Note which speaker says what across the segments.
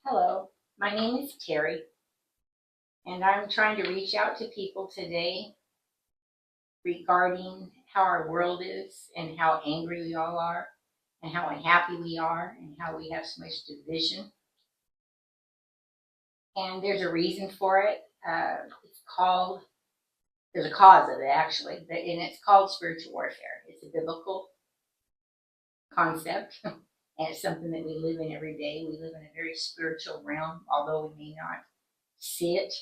Speaker 1: Hello, my name is Terry, and I'm trying to reach out to people today regarding how our world is and how angry we all are and how unhappy we are and how we have so much division. And there's a reason for it. It's called, there's a cause of it actually, and it's called spiritual warfare. It's a biblical concept, and it's something that we live in every day. We live in a very spiritual realm, although we may not see it.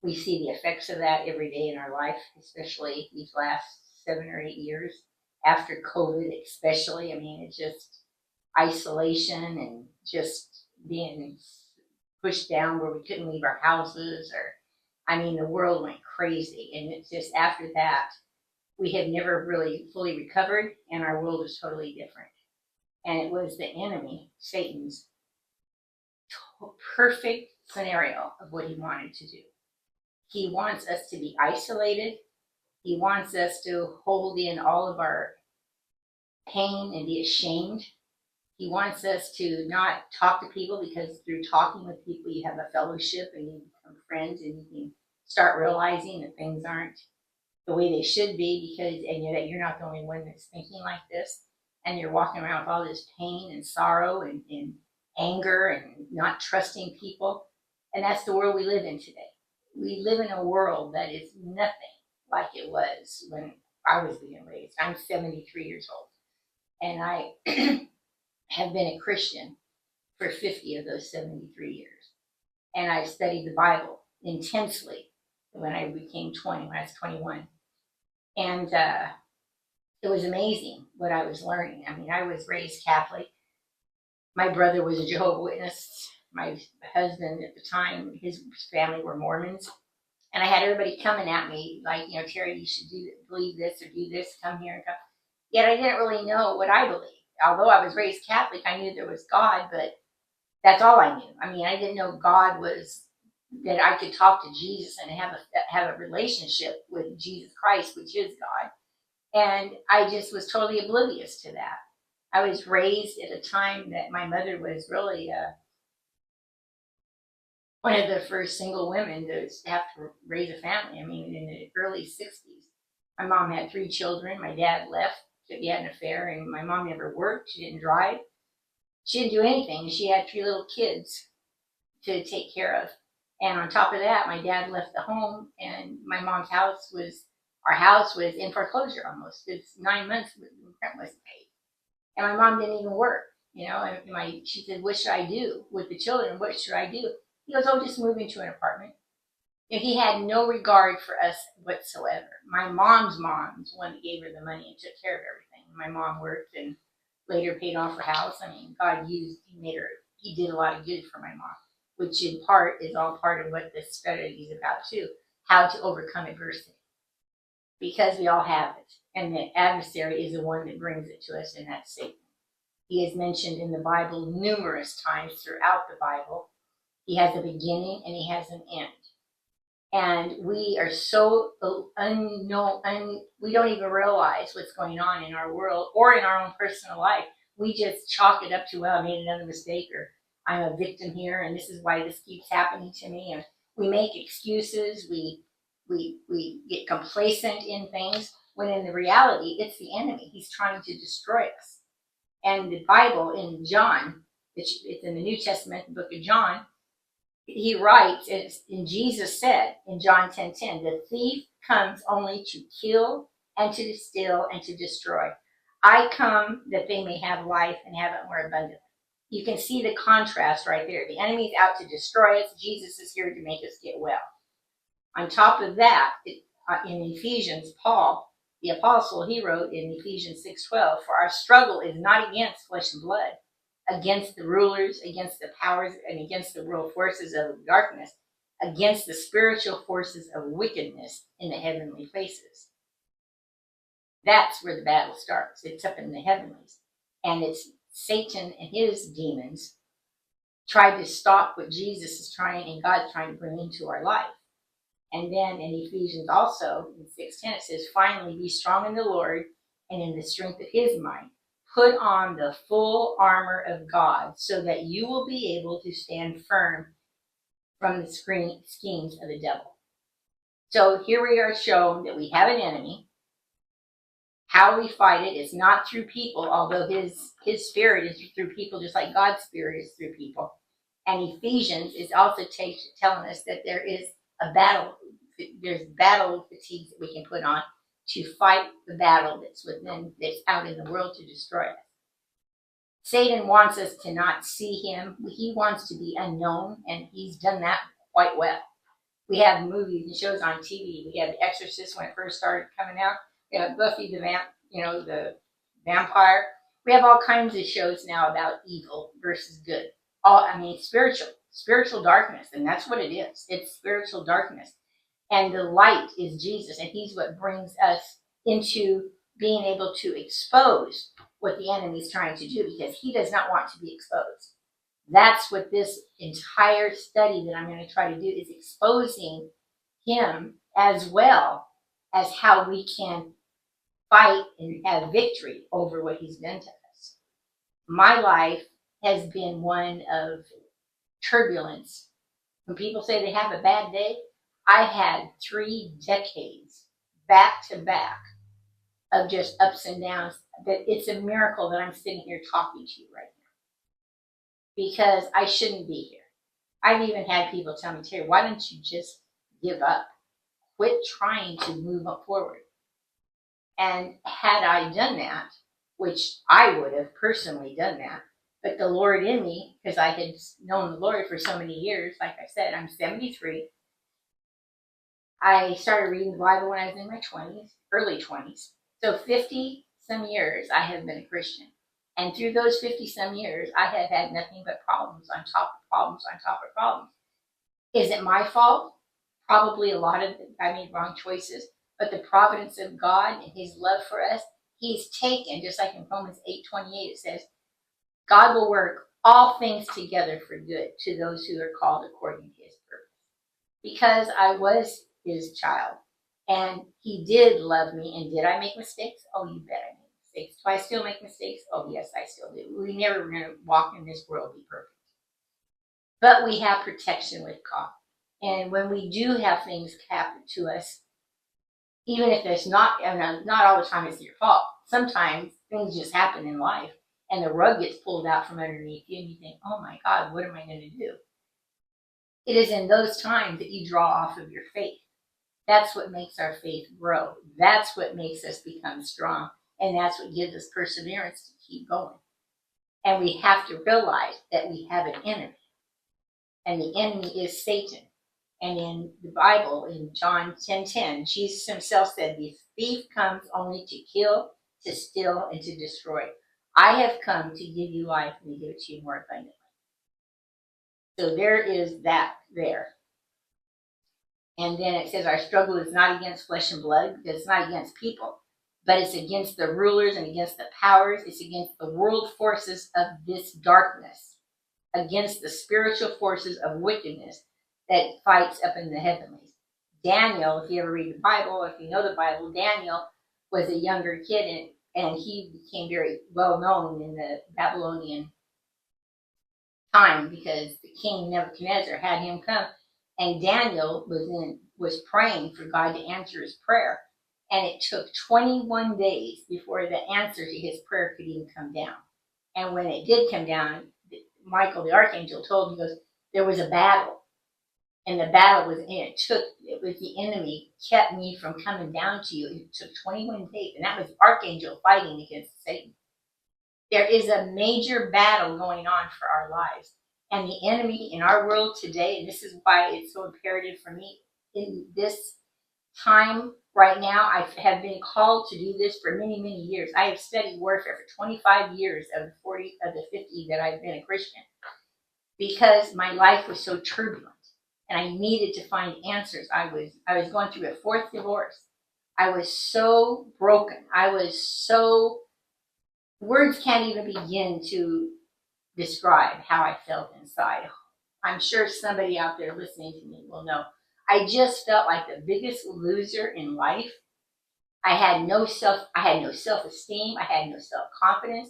Speaker 1: We see the effects of that every day in our life, especially these last 7 or 8 years after COVID, especially. I mean, it's just isolation and just being pushed down where we couldn't leave our houses, or I mean, the world went crazy. And it's just after that, we have never really fully recovered, and our world is totally different. And it was the enemy, Satan's perfect scenario of what he wanted to do. He wants us to be isolated. He wants us to hold in all of our pain and be ashamed. He wants us to not talk to people, because through talking with people, you have a fellowship and you become friends, and you can start realizing that things aren't the way they should be, and that you're not the only one that's thinking like this, and you're walking around with all this pain and sorrow and anger and not trusting people. And that's the world we live in today. We live in a world that is nothing like it was when I was being raised. I'm 73 years old, and I have been a Christian for 50 of those 73 years. And I studied the Bible intensely when I became 20, when I was 21. And it was amazing what I was learning. I mean, I was raised Catholic. My brother was a Jehovah's Witness. My husband at the time, his family were Mormons. And I had everybody coming at me like, Terry, you should believe this or do this, come here and come. Yet I didn't really know what I believed. Although I was raised Catholic, I knew there was God, but that's all I knew. I mean, I didn't know God was, that I could talk to Jesus and have a relationship with Jesus Christ, which is God. And I just was totally oblivious to that. I was raised at a time that my mother was really one of the first single women to have to raise a family. I mean, in the early 60s. My mom had 3 children. My dad left. He had an affair, and my mom never worked. She didn't drive. She didn't do anything. She had 3 little kids to take care of. And on top of that, my dad left the home, and my mom's our house was in foreclosure almost. It's 9 months the rent wasn't paid. And my mom didn't even work, and she said, what should I do with the children? What should I do? He goes, oh, just move into an apartment. And he had no regard for us whatsoever. My mom's the one that gave her the money and took care of everything. My mom worked and later paid off her house. I mean, he did a lot of good for my mom, which in part is all part of what this study is about too, how to overcome adversity. Because we all have it. And the adversary is the one that brings it to us, and that's Satan. He is mentioned in the Bible numerous times throughout the Bible. He has a beginning and he has an end. And we are so unknown, we don't even realize what's going on in our world or in our own personal life. We just chalk it up to, well, I made another mistake, or I'm a victim here, and this is why this keeps happening to me. And we make excuses. We get complacent in things, when in the reality, it's the enemy. He's trying to destroy us. And the Bible in John, it's in the New Testament, the book of John, he writes, and Jesus said in John 10:10, the thief comes only to kill and to steal and to destroy. I come that they may have life and have it more abundantly. You can see the contrast right there. The enemy is out to destroy us. Jesus is here to make us get well. On top of that, in Ephesians, Paul, the apostle, he wrote in Ephesians 6:12, for our struggle is not against flesh and blood, against the rulers, against the powers, and against the world forces of darkness, against the spiritual forces of wickedness in the heavenly places. That's where the battle starts. It's up in the heavenlies. And it's Satan and his demons tried to stop what Jesus is trying and God's trying to bring into our life. And then in Ephesians also, in 6:10, it says, finally be strong in the Lord and in the strength of his might. Put on the full armor of God so that you will be able to stand firm from the schemes of the devil. So here we are shown that we have an enemy. How we fight it is not through people, although his spirit is through people, just like God's spirit is through people. And Ephesians is also telling us that there is a battle. There's battle fatigues that we can put on to fight the battle that's out in the world to destroy us. Satan wants us to not see him. He wants to be unknown, and he's done that quite well. We have movies and shows on TV. We have The Exorcist when it first started coming out. We have Buffy the vampire. We have all kinds of shows now about evil versus good. Spiritual darkness, and that's what it is. It's spiritual darkness. And the light is Jesus, and he's what brings us into being able to expose what the enemy is trying to do, because he does not want to be exposed. That's what this entire study that I'm going to try to do is, exposing him as well as how we can fight and have victory over what he's done to us. My life has been one of turbulence. When people say they have a bad day, I had 3 decades back to back of just ups and downs. That it's a miracle that I'm sitting here talking to you right now, because I shouldn't be here. I've even had people tell me, Terry, why don't you just give up? Quit trying to move up forward. And had I done that, which I would have personally done that, but the Lord in me, because I had known the Lord for so many years, like I said, I'm 73. I started reading the Bible when I was in my 20s, early 20s. So 50 some years I have been a Christian. And through those 50 some years, I have had nothing but problems on top of problems on top of problems. Is it my fault? Probably a lot of it. I made wrong choices. But the providence of God and his love for us, he's taken, just like in Romans 8:28, it says, God will work all things together for good to those who are called according to his purpose. Because I was his child, and he did love me. And did I make mistakes? Oh, you bet I made mistakes. Do I still make mistakes? Oh, yes, I still do. We never going to walk in this world be perfect. But we have protection with God. And when we do have things happen to us, even if there's not all the time it's your fault. Sometimes things just happen in life, and the rug gets pulled out from underneath you, and you think, oh my God, what am I going to do? It is in those times that you draw off of your faith. That's what makes our faith grow. That's what makes us become strong. And that's what gives us perseverance to keep going. And we have to realize that we have an enemy. And the enemy is Satan. And in the Bible, in John 10:10, Jesus himself said, the thief comes only to kill, to steal, and to destroy. I have come to give you life and to give it to you more abundantly. So there is that there. And then it says our struggle is not against flesh and blood, because it's not against people, but it's against the rulers and against the powers. It's against the world forces of this darkness, against the spiritual forces of wickedness that fights up in the heavenlies. Daniel, if you ever read the Bible, if you know the Bible, Daniel was a younger kid, and he became very well known in the Babylonian time because the king Nebuchadnezzar had him come, and Daniel was praying for God to answer his prayer, and it took 21 days before the answer to his prayer could even come down. And when it did come down, Michael the archangel told him, he goes, there was a battle. And the battle was the enemy kept me from coming down to you. It took 21 days, and that was the archangel fighting against Satan. There is a major battle going on for our lives. And the enemy in our world today, and this is why it's so imperative for me in this time right now, I have been called to do this for many, many years. I have studied warfare for 25 years of the 50 that I've been a Christian, because my life was so turbulent. And I needed to find answers. I was going through a 4th divorce. I was so broken. Words can't even begin to describe how I felt inside. I'm sure somebody out there listening to me will know. I just felt like the biggest loser in life. I had no self-esteem. I had no self-confidence.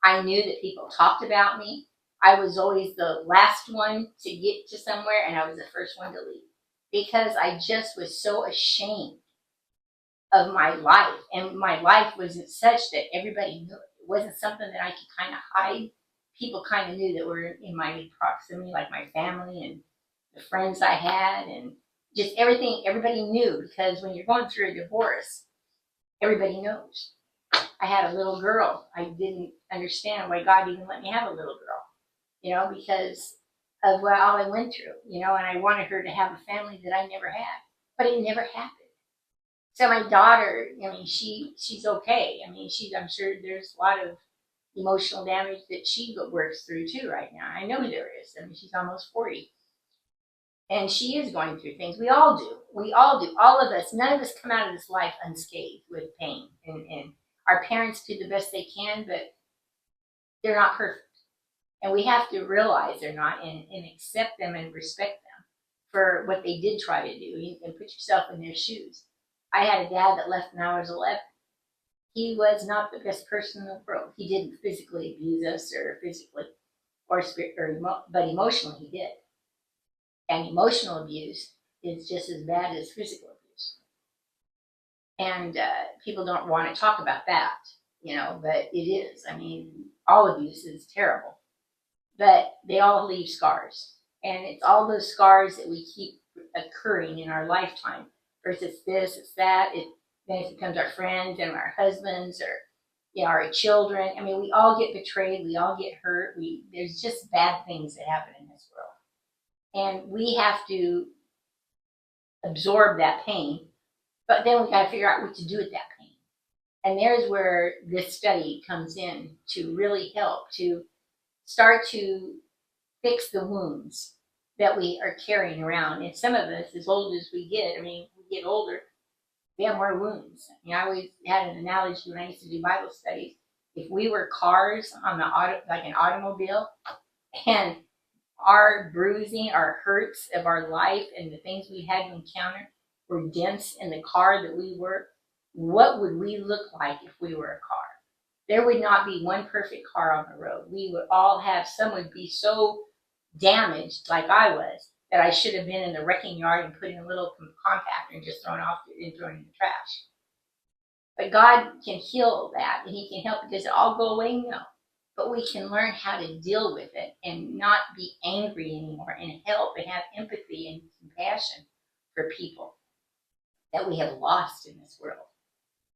Speaker 1: I knew that people talked about me. I was always the last one to get to somewhere, and I was the first one to leave because I just was so ashamed of my life. And my life wasn't such that everybody knew it. It wasn't something that I could kind of hide. People kind of knew that were in my proximity, like my family and the friends I had, and just everything. Everybody knew because when you're going through a divorce, everybody knows. I had a little girl. I didn't understand why God even let me have a little girl, because of what all I went through, and I wanted her to have a family that I never had, but it never happened. So my daughter, she's okay. I'm sure there's a lot of emotional damage that she works through too right now. I know there is. She's almost 40. And she is going through things. We all do. We all do. All of us. None of us come out of this life unscathed with pain. And our parents do the best they can, but they're not perfect. And we have to realize they're not and accept them and respect them for what they did try to do and put yourself in their shoes. I had a dad that left when I was 11. He was not the best person in the world. He didn't physically abuse us or physically or but emotionally he did. And emotional abuse is just as bad as physical abuse. And people don't want to talk about that, but it is. All abuse is terrible. But they all leave scars. And it's all those scars that we keep occurring in our lifetime. First it's this, it's that. Then it becomes our friends and our husbands or our children. We all get betrayed. We all get hurt. There's just bad things that happen in this world. And we have to absorb that pain. But then we got to figure out what to do with that pain. And there's where this study comes in to really help to start to fix the wounds that we are carrying around. And some of us, as old as we get older, we have more wounds. I always had an analogy when I used to do Bible studies. If we were cars on like an automobile, and our bruising, our hurts of our life, and the things we had to encounter were dents in the car that we were, what would we look like if we were a car? There would not be one perfect car on the road. We would all have, some would be so damaged like I was that I should have been in the wrecking yard and put in a little compactor and just thrown in the trash. But God can heal that and he can help. Does it all go away? No. But we can learn how to deal with it and not be angry anymore and help and have empathy and compassion for people that we have lost in this world.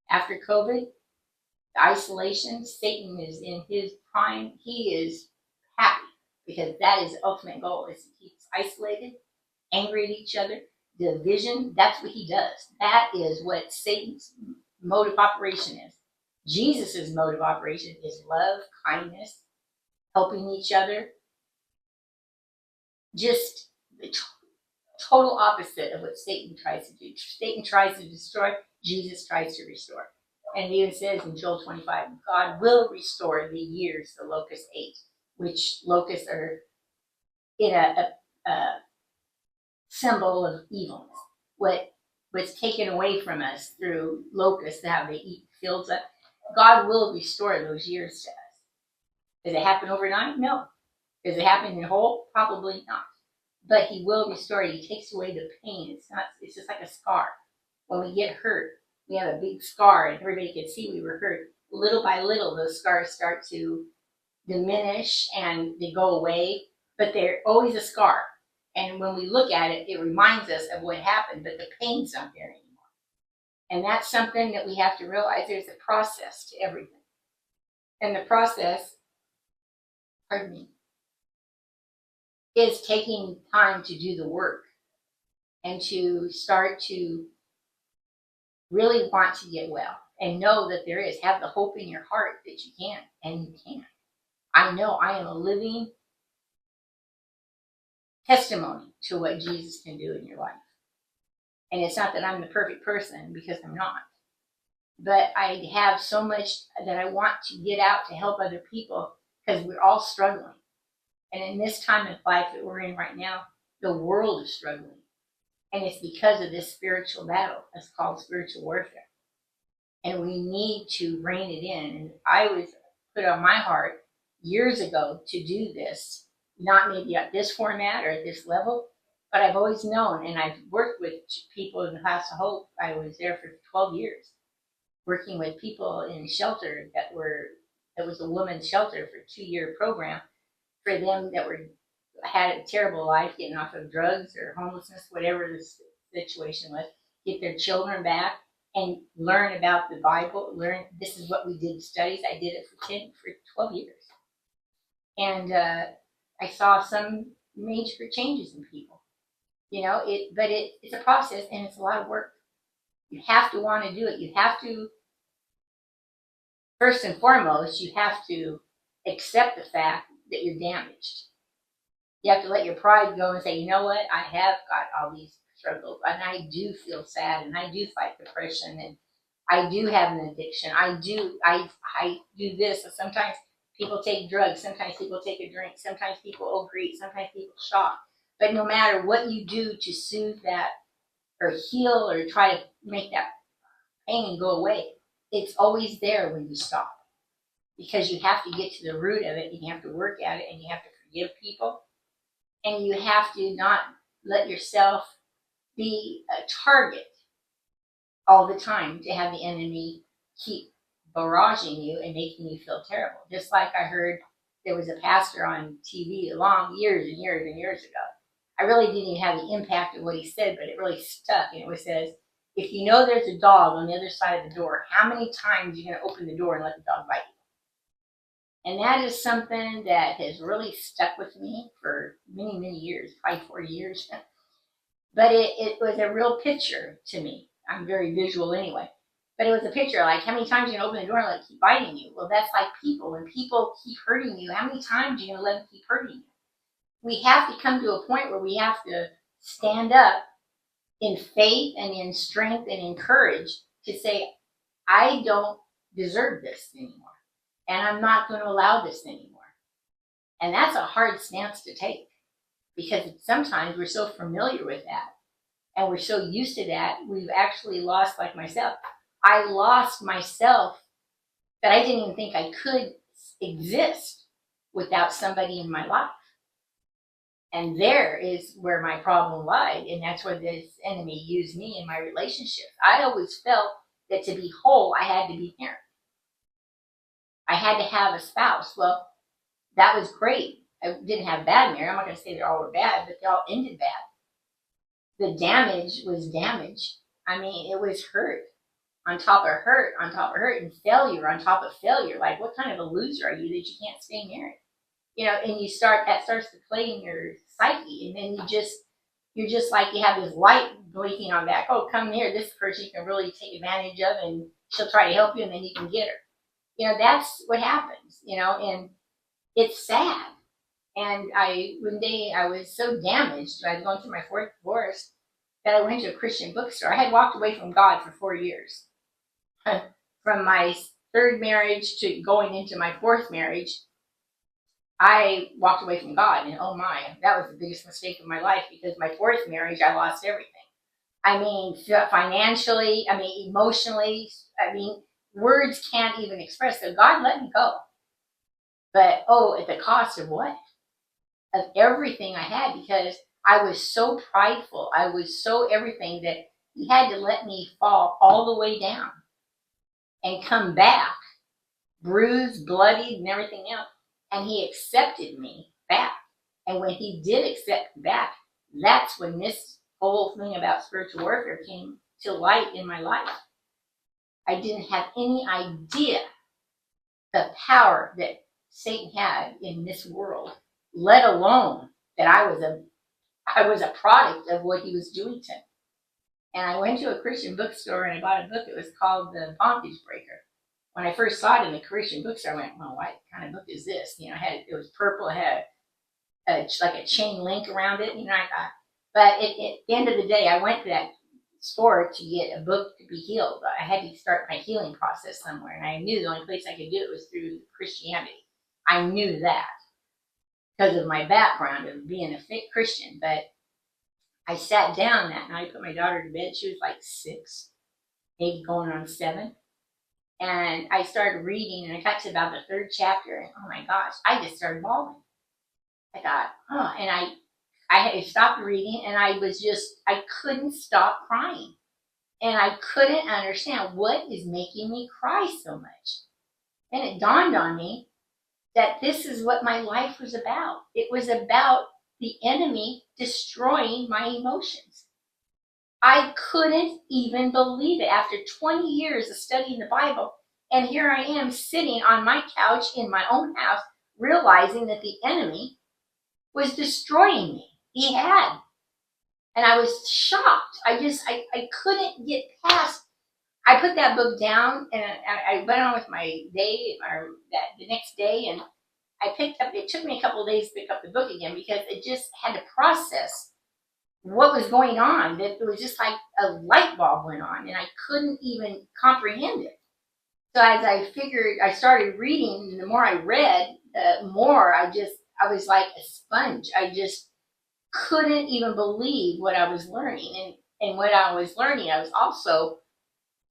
Speaker 1: After COVID, the isolation, Satan is in his prime. He is happy because that is the ultimate goal, is to keep us isolated, angry at each other, division. That's what he does. That is what Satan's mode of operation is. Jesus' mode of operation is love, kindness, helping each other. Just the total opposite of what Satan tries to do. Satan tries to destroy, Jesus tries to restore. And it even says in Joel 25, God will restore the years the locusts ate, which locusts are in a symbol of evilness. What's taken away from us through locusts, how they eat fields up, God will restore those years to us. Does it happen overnight? No. Does it happen in whole? Probably not. But he will restore it. He takes away the pain. It's just like a scar. When we get hurt, we have a big scar and everybody can see we were hurt. Little by little, those scars start to diminish and they go away, but they're always a scar. And when we look at it, it reminds us of what happened, but the pain's not there anymore. And that's something that we have to realize. There's a process to everything. And the process, is taking time to do the work and to start to really want to get well and know that there is. Have the hope in your heart that you can, and you can. I know I am a living testimony to what Jesus can do in your life. And it's not that I'm the perfect person, because I'm not. But I have so much that I want to get out to help other people, because we're all struggling. And in this time of life that we're in right now, the world is struggling. And it's because of this spiritual battle. It's called spiritual warfare. And we need to rein it in. And I was put on my heart years ago to do this, not maybe at this format or at this level, but I've always known, and I've worked with people in the House of Hope. I was there for 12 years, working with people in shelter that was a women's shelter for a 2-year program for them that had a terrible life, getting off of drugs or homelessness, whatever the situation was, get their children back and learn about the Bible. This is what we did studies. I did it for 12 years, and I saw some major changes in people. But it's a process and it's a lot of work. You have to want to do it. You have to, first and foremost, you have to accept the fact that you're damaged. You have to let your pride go and say, you know what, I have got all these struggles, and I do feel sad, and I do fight depression, and I do have an addiction. I do this. So sometimes people take drugs, sometimes people take a drink, sometimes people overeat, sometimes people shop. But no matter what you do to soothe that or heal or try to make that pain go away, it's always there when you stop. Because you have to get to the root of it, and you have to work at it, and you have to forgive people. And you have to not let yourself be a target all the time to have the enemy keep barraging you and making you feel terrible. Just like I heard there was a pastor on TV years and years and years ago. I really didn't even have the impact of what he said, but it really stuck. And it says, if you know there's a dog on the other side of the door, how many times are you going to open the door and let the dog bite you? And that is something that has really stuck with me for many, many years, probably 40 years. But it was a real picture to me. I'm very visual anyway. But it was a picture like, how many times are you going to open the door and let it keep biting you? Well, that's like people. When people keep hurting you, how many times are you going to let them keep hurting you? We have to come to a point where we have to stand up in faith and in strength and in courage to say, I don't deserve this anymore. And I'm not going to allow this anymore. And that's a hard stance to take, because sometimes we're so familiar with that and we're so used to that, we've actually lost, like myself. I lost myself that I didn't even think I could exist without somebody in my life. And there is where my problem lied. And that's where this enemy used me in my relationships. I always felt that to be whole, I had to be married. I had to have a spouse. Well, that was great. I didn't have bad marriage. I'm not going to say they all were bad, but they all ended bad. The damage was damage. I mean, it was hurt on top of hurt on top of hurt, and failure on top of failure. Like, what kind of a loser are you that you can't stay married? And that starts to play in your psyche, and then you're just like, you have this light blinking on back. Oh, come near this person you can really take advantage of, and she'll try to help you, and then you can get her. That's what happens, and it's sad. And one day I was so damaged, I was going through my 4th divorce, that I went to a Christian bookstore. I had walked away from God for 4 years. From my 3rd marriage to going into my 4th marriage, I walked away from God, and oh my, that was the biggest mistake of my life, because my 4th marriage, I lost everything. I mean, financially, I mean, emotionally, I mean, words can't even express. So God let me go. But, at the cost of what? Of everything I had, because I was so prideful. I was so everything that he had to let me fall all the way down and come back, bruised, bloodied, and everything else. And he accepted me back. And when he did accept me back, that's when this whole thing about spiritual warfare came to light in my life. I didn't have any idea the power that Satan had in this world, let alone that I was a product of what he was doing to me. And I went to a Christian bookstore and I bought a book. It was called The Bondage Breaker. When I first saw it in the Christian bookstore, I went, well, what kind of book is this? It was purple. It had like a chain link around it. I thought, but at the end of the day, I went to that store to get a book to be healed. I had to start my healing process somewhere. And I knew the only place I could do it was through Christianity. I knew that because of my background of being a fit Christian. But I sat down that night, put my daughter to bed. She was like 6, maybe going on 7. And I started reading, and I got to about the third chapter, and oh my gosh, I just started bawling. I thought, oh, and I had stopped reading, and I couldn't stop crying. And I couldn't understand what is making me cry so much. And it dawned on me that this is what my life was about. It was about the enemy destroying my emotions. I couldn't even believe it after 20 years of studying the Bible. And here I am sitting on my couch in my own house, realizing that the enemy was destroying me. He had. And I was shocked. I couldn't get past. I put that book down, and I went on with my day, or the next day, and I picked up. It took me a couple of days to pick up the book again because it just had to process what was going on. That it was just like a light bulb went on, and I couldn't even comprehend it. So as I started reading, and the more I read, the more I was like a sponge. I just couldn't even believe what I was learning. And what I was learning, I was also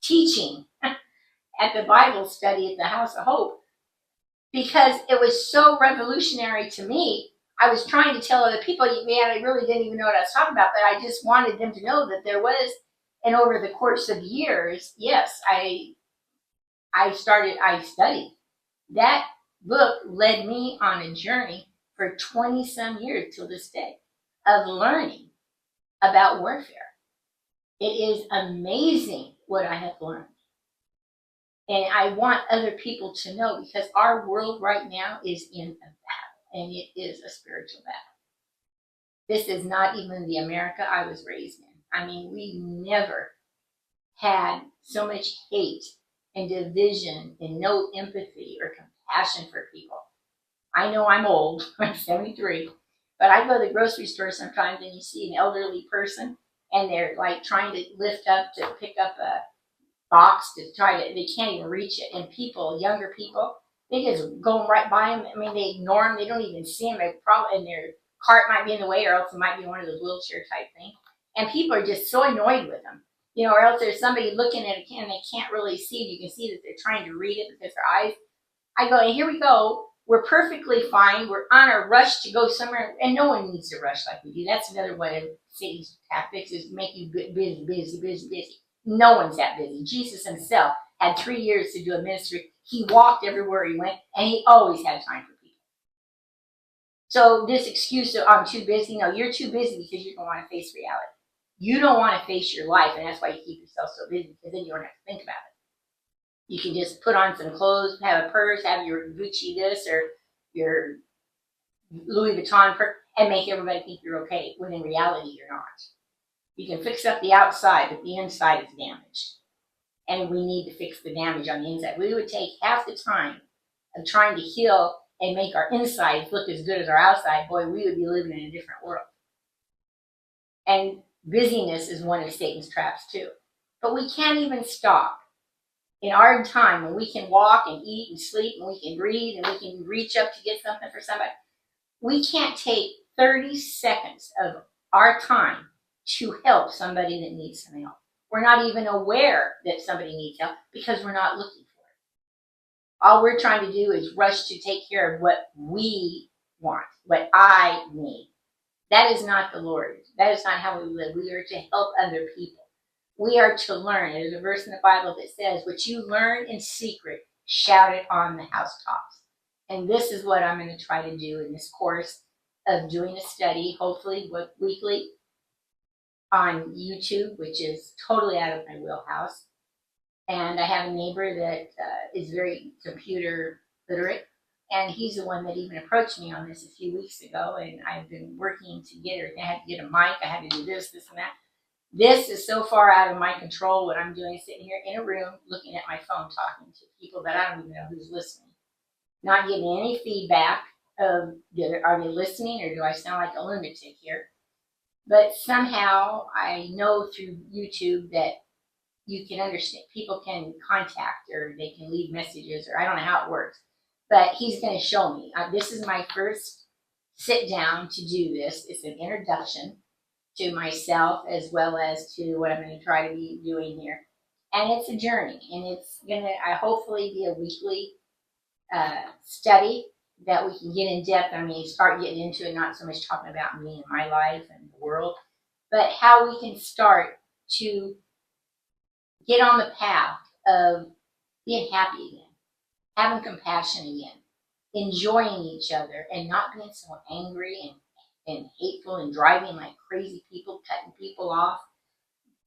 Speaker 1: teaching at the Bible study at the House of Hope, because it was so revolutionary to me. I was trying to tell other people, man, I really didn't even know what I was talking about, but I just wanted them to know that there was, and over the course of years, yes, I studied. That book led me on a journey for 20 some years till this day of learning about warfare. It is amazing what I have learned. And I want other people to know, because our world right now is in a battle, and it is a spiritual battle. This is not even the America I was raised in. I mean, we never had so much hate and division and no empathy or compassion for people. I know I'm old, I'm 73, but I go to the grocery store sometimes and you see an elderly person and they're like trying to lift up to pick up a box they can't even reach it. And people, younger people, they just go right by them. I mean, they ignore them. They don't even see them. And their cart might be in the way, or else it might be one of those wheelchair type things. And people are just so annoyed with them. Or else there's somebody looking at it and they can't really see. You can see that they're trying to read it because their eyes. I go, and here we go. We're perfectly fine. We're on a rush to go somewhere, and no one needs to rush like we do. That's another one of Satan's tactics, is to make you busy, busy, busy, busy. No one's that busy. Jesus himself had 3 years to do a ministry. He walked everywhere he went, and he always had time for people. So this excuse of I'm too busy, no, you're too busy because you don't want to face reality. You don't want to face your life, and that's why you keep yourself so busy, because then you don't have to think about it. You can just put on some clothes, have a purse, have your Gucci this or your Louis Vuitton purse, and make everybody think you're okay, when in reality you're not. You can fix up the outside, but the inside is damaged. And we need to fix the damage on the inside. We would take half the time of trying to heal and make our insides look as good as our outside. Boy, we would be living in a different world. And busyness is one of Satan's traps too. But we can't even stop. In our time, when we can walk and eat and sleep and we can breathe and we can reach up to get something for somebody, we can't take 30 seconds of our time to help somebody that needs some help. We're not even aware that somebody needs help because we're not looking for it. All we're trying to do is rush to take care of what we want, what I need. That is not the Lord. That is not how we live. We are to help other people. We are to learn. There's a verse in the Bible that says, what you learn in secret, shout it on the housetops. And this is what I'm going to try to do in this course of doing a study, hopefully weekly, on YouTube, which is totally out of my wheelhouse. And I have a neighbor that is very computer literate, and he's the one that even approached me on this a few weeks ago, and I've been working to get her. I had to get a mic, I had to do this, and that. This is so far out of my control, what I'm doing, sitting here in a room, looking at my phone, talking to people that I don't even know who's listening. Not getting any feedback of, are they listening, or do I sound like a lunatic here? But somehow I know through YouTube that you can understand, people can contact, or they can leave messages, or I don't know how it works. But he's going to show me. This is my first sit down to do this. It's an introduction to myself as well as to what I'm going to try to be doing here. And it's a journey, and it's gonna hopefully be a weekly study that we can get in depth. I mean, start getting into it, not so much talking about me and my life and the world, but how we can start to get on the path of being happy again, having compassion again, enjoying each other, and not being so angry and hateful and driving like crazy people, cutting people off,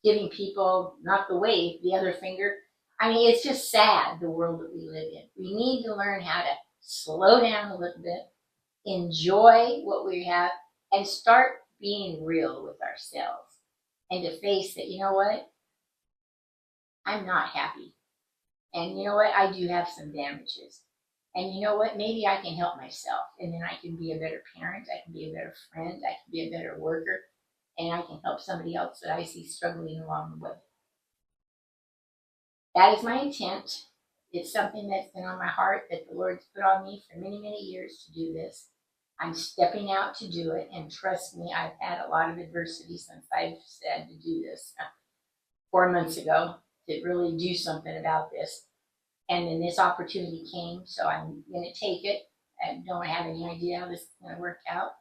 Speaker 1: giving people not the wave, the other finger. I mean, it's just sad, the world that we live in. We need to learn how to slow down a little bit, enjoy what we have, and start being real with ourselves and to face that, you know what? I'm not happy. And you know what? I do have some damages. And you know what? Maybe I can help myself. And then I can be a better parent. I can be a better friend. I can be a better worker. And I can help somebody else that I see struggling along the way. That is my intent. It's something that's been on my heart that the Lord's put on me for many, many years to do this. I'm stepping out to do it. And trust me, I've had a lot of adversity since I've said to do this 4 months ago, to really do something about this. And then this opportunity came, so I'm going to take it. I don't have any idea how this is going to work out.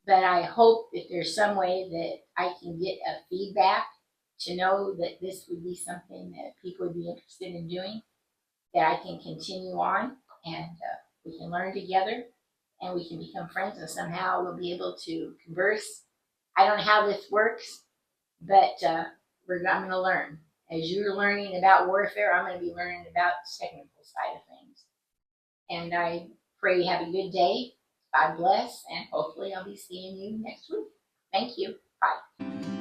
Speaker 1: But I hope that there's some way that I can get a feedback to know that this would be something that people would be interested in doing, that I can continue on, and we can learn together, and we can become friends, and somehow we'll be able to converse. I don't know how this works, but I'm going to learn. As you're learning about warfare, I'm going to be learning about the technical side of things. And I pray you have a good day. God bless, and hopefully I'll be seeing you next week. Thank you. Bye.